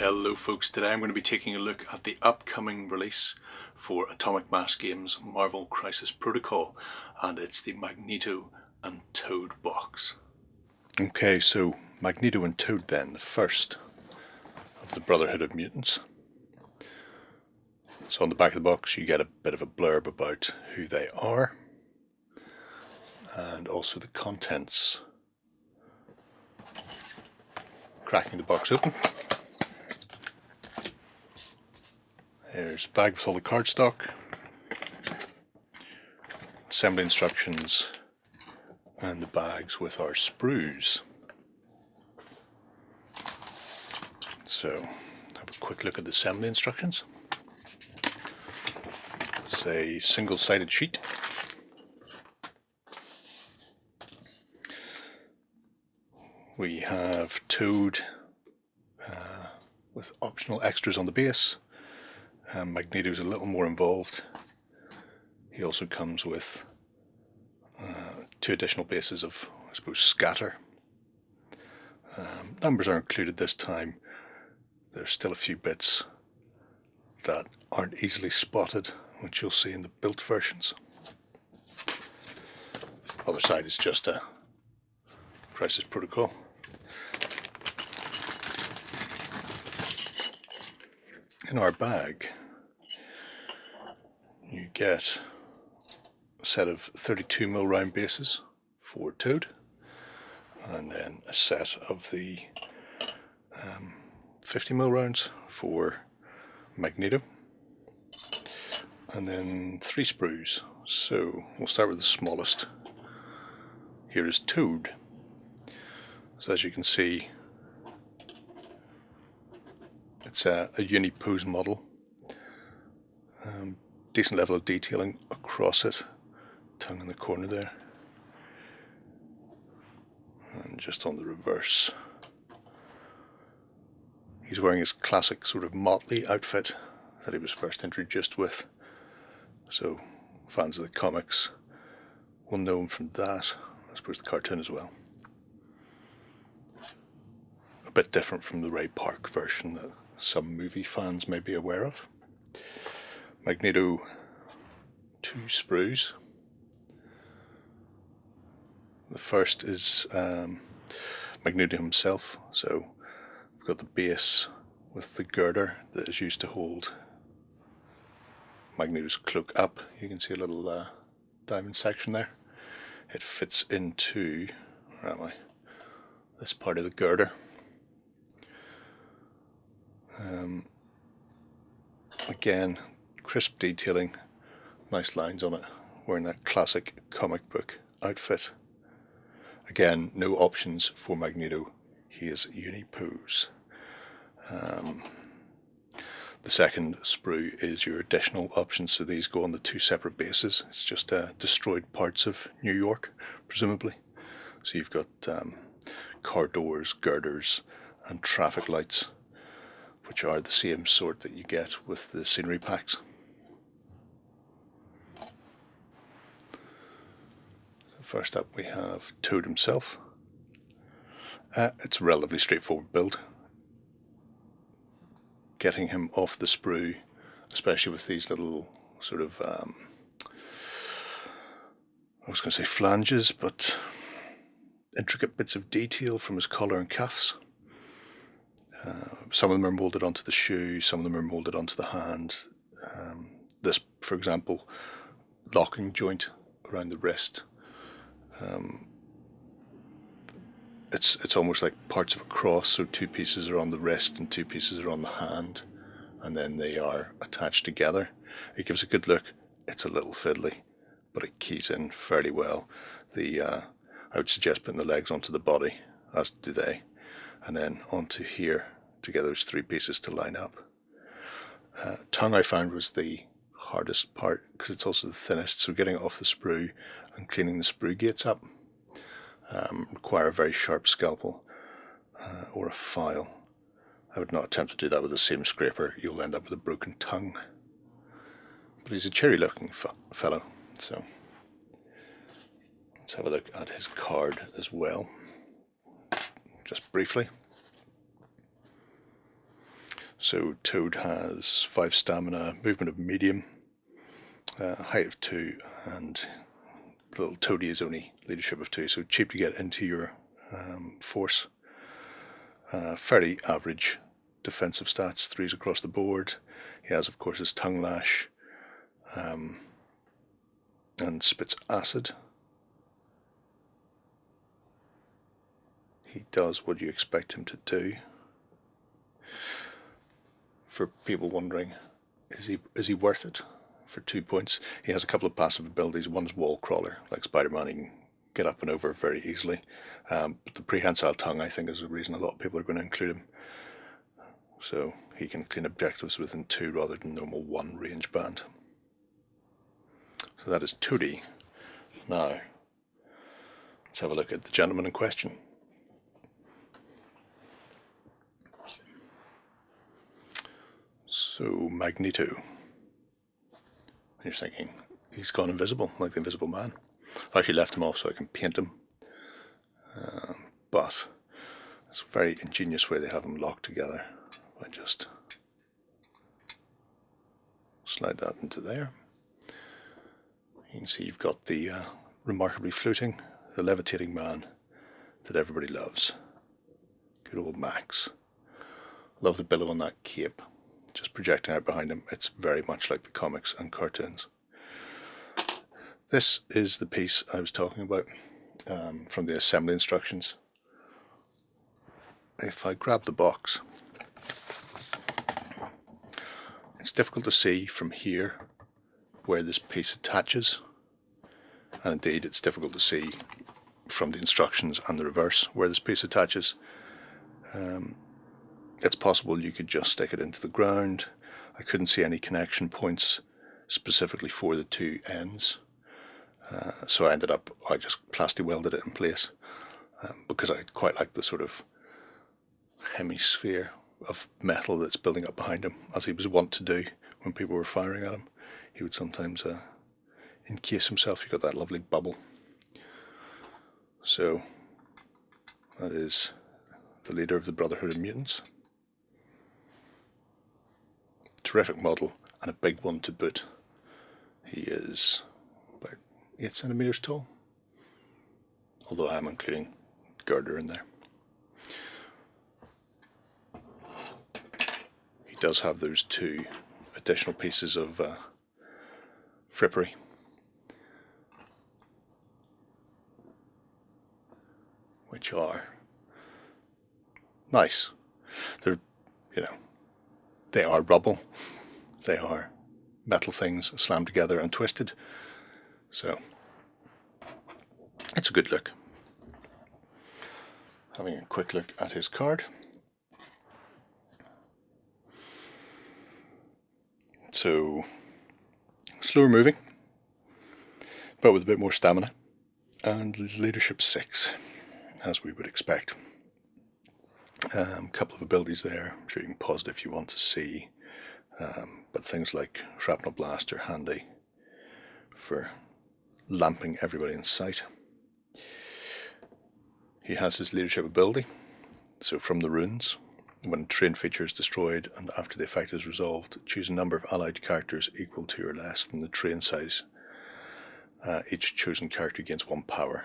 Hello folks, today I'm going to be taking a look at the upcoming release for Atomic Mass Games' Marvel Crisis Protocol, and it's the Magneto and Toad box. Okay, so Magneto and Toad then, the first of the Brotherhood of Mutants. So on the back of the box you get a bit of a blurb about who they are, and also the contents. Cracking the box open. There's a bag with all the cardstock, assembly instructions, and the bags with our sprues. So, have a quick look at the assembly instructions. It's a single-sided sheet. We have Toad with optional extras on the base. Magneto's a little more involved. He also comes with 2 additional bases of, I suppose, scatter. Numbers are included this time. There's still a few bits that aren't easily spotted, which you'll see in the built versions. Other side is just a Crisis Protocol. In our bag, you get a set of 32mm round bases for Toad, and then a set of the 50mm rounds for Magneto, and then 3 sprues. So we'll start with the smallest. Here is Toad. So as you can see, it's a uni-pose model. Decent level of detailing across it, tongue in the corner there, and just on the reverse he's wearing his classic sort of motley outfit that he was first introduced with, so fans of the comics will know him from that. I suppose the cartoon as well. A bit different from the Ray Park version that some movie fans may be aware of. Magneto, 2 sprues. The first is Magneto himself, so we've got the base with the girder that is used to hold Magneto's cloak up. You can see a little diamond section there. It fits into this part of the girder. Again, crisp detailing, nice lines on it, wearing that classic comic book outfit. Again, no options for Magneto, he is uni-pose. The second sprue is your additional options, so these go on the 2 separate bases. It's just destroyed parts of New York, presumably. So you've got car doors, girders, and traffic lights, which are the same sort that you get with the scenery packs. First up we have Toad himself. It's a relatively straightforward build. Getting him off the sprue, especially with these little sort of, I was going to say flanges, but intricate bits of detail from his collar and cuffs. Some of them are moulded onto the shoe, some of them are moulded onto the hand. This, for example, locking joint around the wrist. It's almost like parts of a cross, so 2 pieces are on the wrist and 2 pieces are on the hand, and then they are attached together. It gives a good look. It's a little fiddly, but it keys in fairly well. I would suggest putting the legs onto the body, as do they, and then onto here to get those 3 pieces to line up. Tongue I found was the hardest part because it's also the thinnest, so getting it off the sprue and cleaning the sprue gates up require a very sharp scalpel or a file. I would not attempt to do that with the same scraper. You'll end up with a broken tongue. But he's a cheery looking fellow, so let's have a look at his card as well, just briefly. So Toad has 5 stamina, movement of medium, height of 2, and little Toady is only leadership of 2, so cheap to get into your force. Fairly average defensive stats, 3s across the board. He has, of course, his tongue lash, and spits acid. He does what you expect him to do. For people wondering, is he worth it for 2 points? He has a couple of passive abilities. One's wall crawler, like Spider-Man. He can get up and over very easily. But the prehensile tongue, I think, is the reason a lot of people are going to include him. So he can clean objectives within 2 rather than normal 1 range band. So that is Toady. Now, let's have a look at the gentleman in question. So, Magneto. You're thinking, he's gone invisible, like the Invisible Man. I actually left him off so I can paint him. But it's a very ingenious way they have them locked together. I just slide that into there. You can see you've got the remarkably floating, the levitating man that everybody loves. Good old Max. Love the billow on that cape, just projecting out behind him. It's very much like the comics and cartoons. This is the piece I was talking about from the assembly instructions. If I grab the box, it's difficult to see from here where this piece attaches, and indeed it's difficult to see from the instructions and the reverse where this piece attaches. It's possible you could just stick it into the ground. I couldn't see any connection points specifically for the 2 ends, so I just plastic welded it in place because I quite like the sort of hemisphere of metal that's building up behind him, as he was wont to do when people were firing at him. He would sometimes encase himself. He got that lovely bubble. So that is the leader of the Brotherhood of Mutants. Terrific model, and a big one to boot. He is about 8 centimeters tall, although I am including girder in there. He does have those 2 additional pieces of frippery. Which are nice. They're, they are rubble. They are metal things slammed together and twisted. So, it's a good look. Having a quick look at his card. So, slower moving, but with a bit more stamina, and leadership 6, as we would expect. A couple of abilities there, I'm sure you can pause it if you want to see, but things like Shrapnel Blast are handy for lamping everybody in sight. He has his leadership ability, so from the runes, when a train feature is destroyed and after the effect is resolved, choose a number of allied characters equal to or less than the train size. Each chosen character gains 1 power,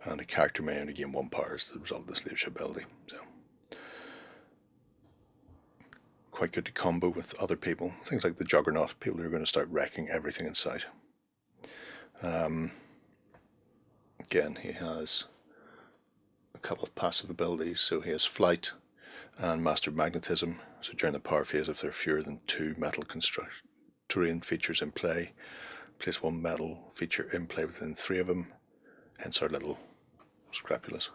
and a character may only gain 1 power as the result of this leadership ability. So, quite good to combo with other people. Things like the Juggernaut, people who are going to start wrecking everything in sight. Again, he has a couple of passive abilities. So he has Flight and Master Magnetism. So during the power phase, if there are fewer than 2 metal terrain features in play, place 1 metal feature in play within 3 of them. Hence our little scrapulas.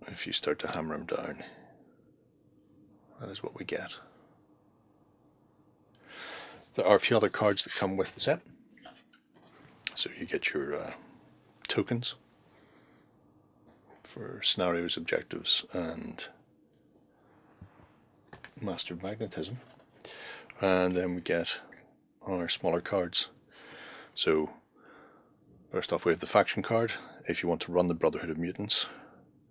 If you start to hammer him down, that is what we get. There are a few other cards that come with the set. So you get your tokens for scenarios, objectives, and Master Magnetism. And then we get our smaller cards. So first off we have the faction card. If you want to run the Brotherhood of Mutants,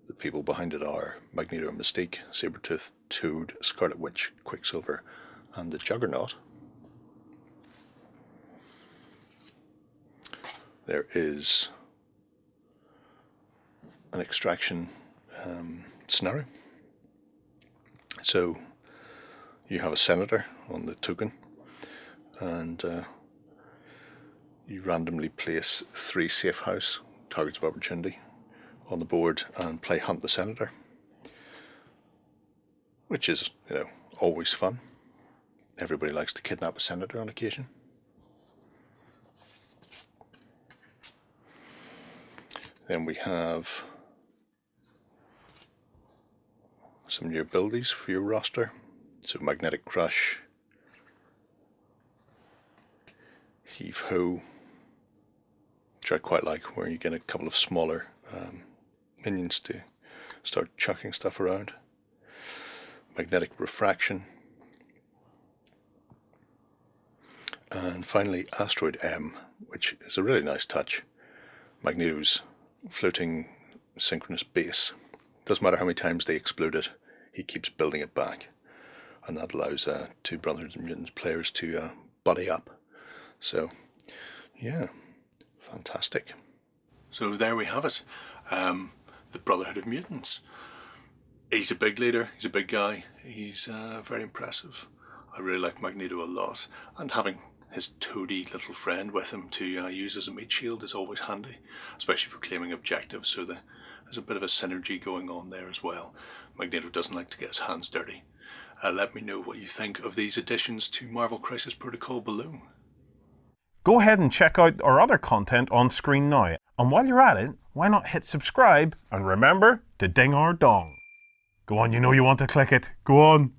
the people behind it are Magneto and Mystique, Sabretooth, Toad, Scarlet Witch, Quicksilver, and the Juggernaut. There is an extraction scenario. So you have a senator on the token, and you randomly place 3 safe house targets of opportunity on the board and play Hunt the Senator, which is, always fun. Everybody likes to kidnap a senator on occasion. Then we have some new abilities for your roster. So Magnetic Crush, Heave Ho, which I quite like, where you get a couple of smaller minions to start chucking stuff around. Magnetic Refraction. And finally Asteroid M, which is a really nice touch. Magneto's floating synchronous base. Doesn't matter how many times they explode it, he keeps building it back. And that allows 2 Brotherhood of Mutants players to buddy up. So, yeah, fantastic. So there we have it. The Brotherhood of Mutants. He's a big leader, he's a big guy, he's very impressive. I really like Magneto a lot, and having his toady little friend with him to use as a meat shield is always handy, especially for claiming objectives, so there's a bit of a synergy going on there as well. Magneto doesn't like to get his hands dirty. Let me know what you think of these additions to Marvel Crisis Protocol below. Go ahead and check out our other content on screen now. And while you're at it, why not hit subscribe and remember to ding our dong. Go on, you know you want to click it. Go on.